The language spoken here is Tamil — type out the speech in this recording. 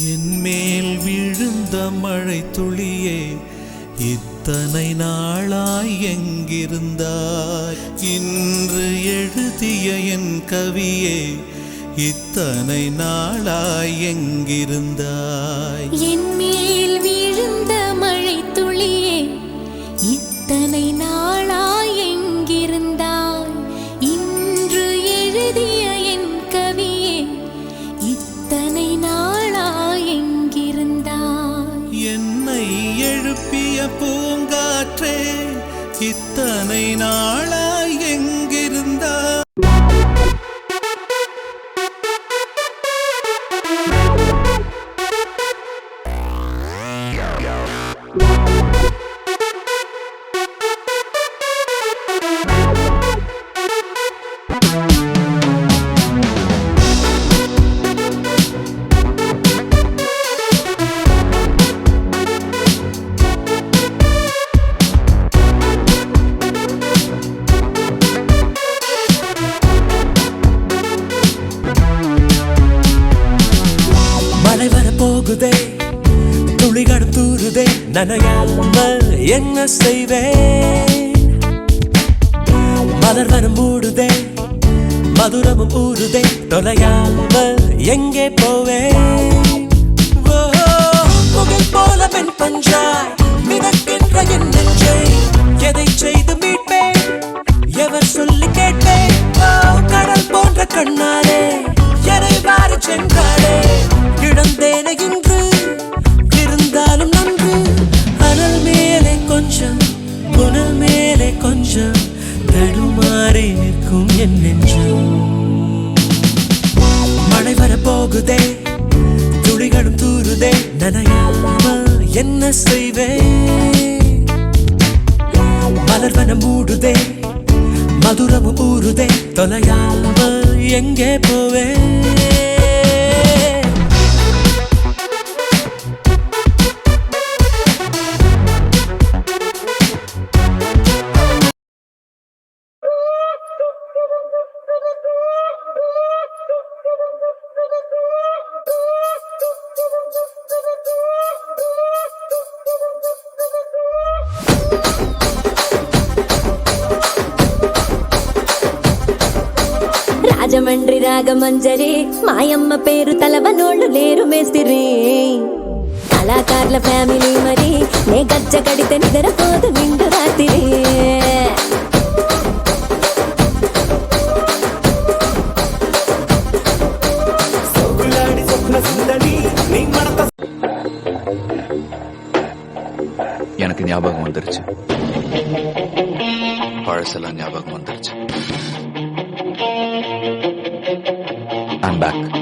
என் மேல் விழுந்த மழை துளியே இத்தனை நாளாய் எங்கிருந்தாய்? இன்று எழுதிய என் கவியே இத்தனை நாளாய் எங்கிருந்தாய்? என் மேல் விழுந்த மழை துளியே இத்தனை நாளாய் எங்கிருந்தாய்? இன்று எழுதிய என் கவியே இத்தனை நாளாய் எங்கிருந்தாய்? என்னை எழுப்பிய பூங்காற்றே இத்தனை நாளாய் எங்கிருந்தாய்? மழை வர போகுதே, துளிகளும் தூருதே, நனையாமல் என்ன செய்வேன்? மலர் வனம் மூடுதே, மதுரமும் ஊறுதே, தொலையாமல் எங்கே போவேன்? புகழ் போல பெண் பஞ்சாய் மிதக்கின்ற என் நெஞ்சை எதை செய்து மீட்பேன்? எவர் சொல்லி கேட்பேன்? கடல் போன்ற கண்ணாலே எரை வாரி சென்றாளே, இழந்தேன இன்று இருந்தாலும் நன்று. அனல் மேலே கொஞ்சம், புனல் மேலே கொஞ்சம், தடுமாறி நிற்கும் என் நெஞ்சம். மழை வர போகுதே, துளிகளும் தூருதே, நனையாமல் என்ன செய்வேன்? மலர் வனம் மூடுதே, மதுரமும் ஊறுதே, தொலையாமல் எங்கே போவேன்? రాజమండ్రి రాగమంజరి మాయమ్మ పేరు తలవనోళ్ళు లేరు మేస్తిరి. కళాకారుల ఫ్యామిలీ మరి నే గజ్జ కడితే నిద్రపోదు నిండు రాత్రి. எனக்கு ஞாபகம் வந்துருச்சு, பழசெல்லாம் ஞாபகம் வந்துருச்சு. I'm back.